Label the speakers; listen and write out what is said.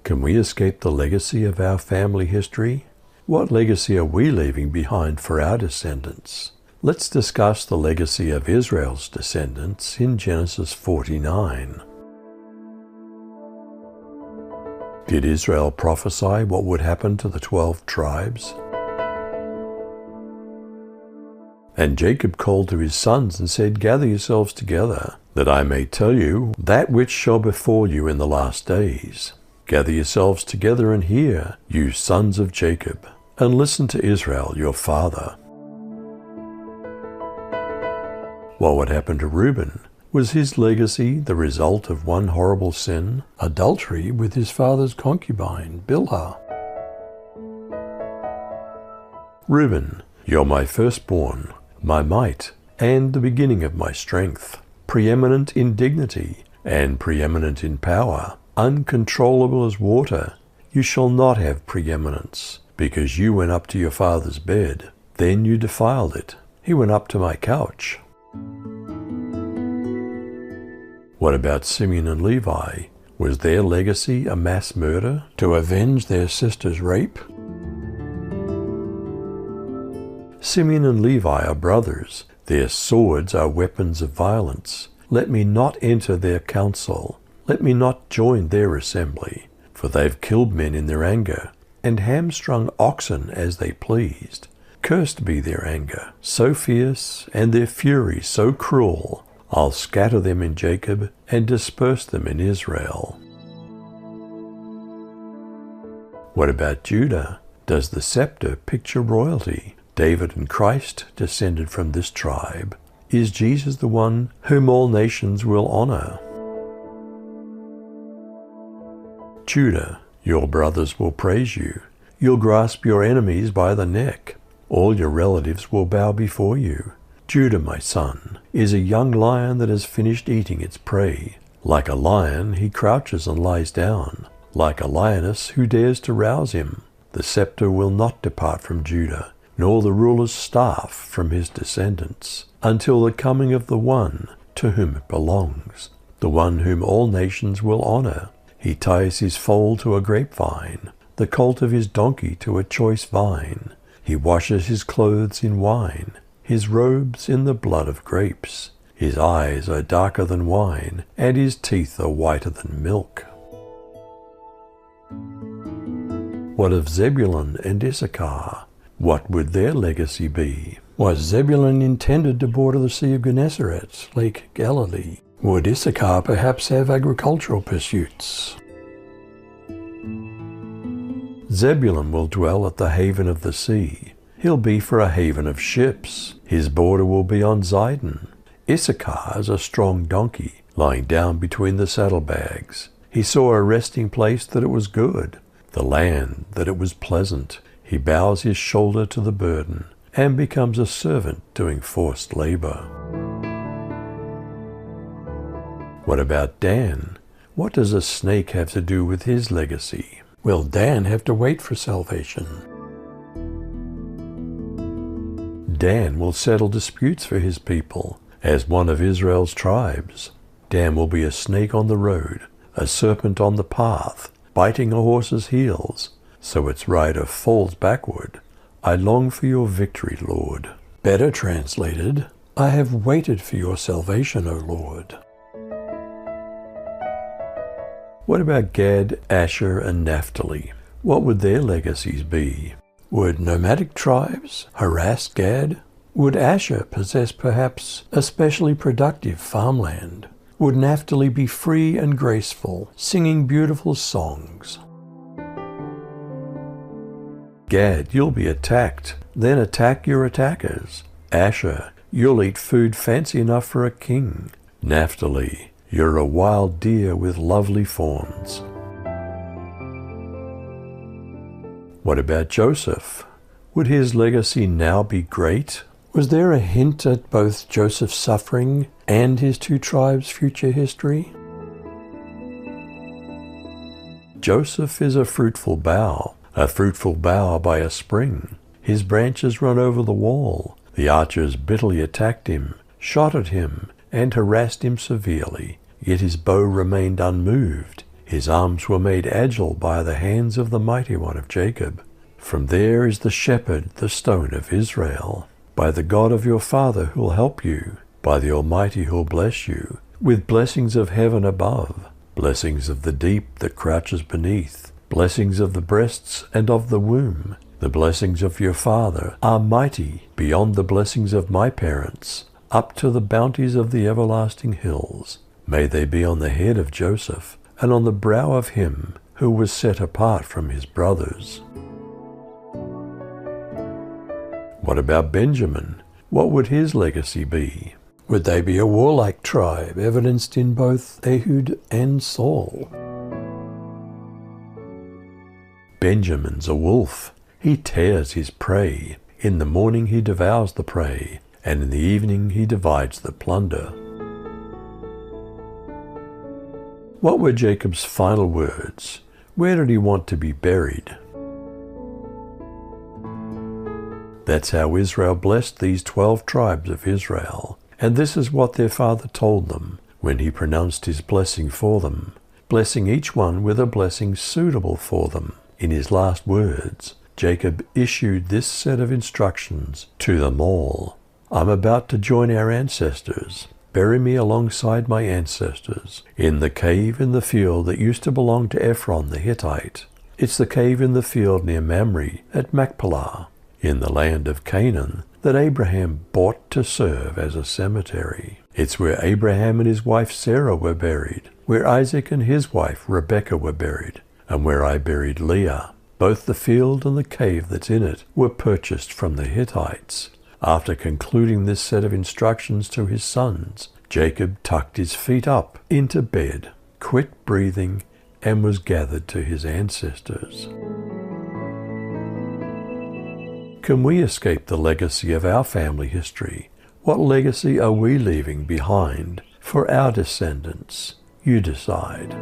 Speaker 1: Can we escape the legacy of our family history? What legacy are we leaving behind for our descendants? Let's discuss the legacy of Israel's descendants in Genesis 49. Did Israel prophesy what would happen to the 12 tribes? And Jacob called to his sons and said, "Gather yourselves together, that I may tell you that which shall befall you in the last days. Gather yourselves together and hear, you sons of Jacob, and listen to Israel your father." What would happen to Reuben? Was his legacy the result of one horrible sin, adultery with his father's concubine, Bilhah? Reuben, you're my firstborn, my might, and the beginning of my strength, preeminent in dignity, and preeminent in power, uncontrollable as water. You shall not have preeminence, because you went up to your father's bed. Then you defiled it. He went up to my couch. What about Simeon and Levi? Was their legacy a mass murder to avenge their sister's rape? Simeon and Levi are brothers. Their swords are weapons of violence. Let me not enter their council. Let me not join their assembly. For they've killed men in their anger, and hamstrung oxen as they pleased. Cursed be their anger, so fierce, and their fury so cruel. I'll scatter them in Jacob, and disperse them in Israel. What about Judah? Does the scepter picture royalty? David and Christ descended from this tribe. Is Jesus the one whom all nations will honor? Judah, your brothers will praise you. You'll grasp your enemies by the neck. All your relatives will bow before you. Judah, my son, is a young lion that has finished eating its prey. Like a lion, he crouches and lies down. Like a lioness, who dares to rouse him? The scepter will not depart from Judah, nor the ruler's staff from his descendants, until the coming of the one to whom it belongs, the one whom all nations will honor. He ties his foal to a grapevine, the colt of his donkey to a choice vine. He washes his clothes in wine, his robes in the blood of grapes. His eyes are darker than wine, and his teeth are whiter than milk. What of Zebulun and Issachar? What would their legacy be? Was Zebulun intended to border the Sea of Gennesaret, Lake Galilee? Would Issachar perhaps have agricultural pursuits? Zebulun will dwell at the haven of the sea. He'll be for a haven of ships. His border will be on Zidon. Issachar is a strong donkey, lying down between the saddlebags. He saw a resting place that it was good, the land that it was pleasant. He bows his shoulder to the burden, and becomes a servant doing forced labor. What about Dan? What does a snake have to do with his legacy? Will Dan have to wait for salvation? Dan will settle disputes for his people as one of Israel's tribes. Dan will be a snake on the road, a serpent on the path, biting a horse's heels, so its rider falls backward. I long for your victory, Lord. Better translated, I have waited for your salvation, O Lord. What about Gad, Asher, and Naphtali? What would their legacies be? Would nomadic tribes harass Gad? Would Asher possess perhaps especially productive farmland? Would Naphtali be free and graceful, singing beautiful songs? Gad, you'll be attacked, then attack your attackers. Asher, you'll eat food fancy enough for a king. Naphtali, you're a wild deer with lovely fawns. What about Joseph? Would his legacy now be great? Was there a hint at both Joseph's suffering and his two tribes' future history? Joseph is a fruitful bough by a spring. His branches run over the wall. The archers bitterly attacked him, shot at him, and harassed him severely. Yet his bow remained unmoved. His arms were made agile by the hands of the mighty one of Jacob. From there is the shepherd, the stone of Israel. By the God of your father who'll help you, by the Almighty who'll bless you, with blessings of heaven above, blessings of the deep that crouches beneath, blessings of the breasts and of the womb. The blessings of your father are mighty beyond the blessings of my parents, up to the bounties of the everlasting hills. May they be on the head of Joseph, and on the brow of him who was set apart from his brothers. What about Benjamin? What would his legacy be? Would they be a warlike tribe, evidenced in both Ehud and Saul? Benjamin's a wolf. He tears his prey. In the morning he devours the prey, and in the evening he divides the plunder. What were Jacob's final words? Where did he want to be buried? That's how Israel blessed these 12 tribes of Israel. And this is what their father told them when he pronounced his blessing for them, blessing each one with a blessing suitable for them. In his last words, Jacob issued this set of instructions to them all. I'm about to join our ancestors. Bury me alongside my ancestors, in the cave in the field that used to belong to Ephron the Hittite. It's the cave in the field near Mamre at Machpelah, in the land of Canaan, that Abraham bought to serve as a cemetery. It's where Abraham and his wife Sarah were buried, where Isaac and his wife Rebekah were buried, and where I buried Leah. Both the field and the cave that's in it were purchased from the Hittites. After concluding this set of instructions to his sons, Jacob tucked his feet up into bed, quit breathing, and was gathered to his ancestors. Can we escape the legacy of our family history? What legacy are we leaving behind for our descendants? You decide.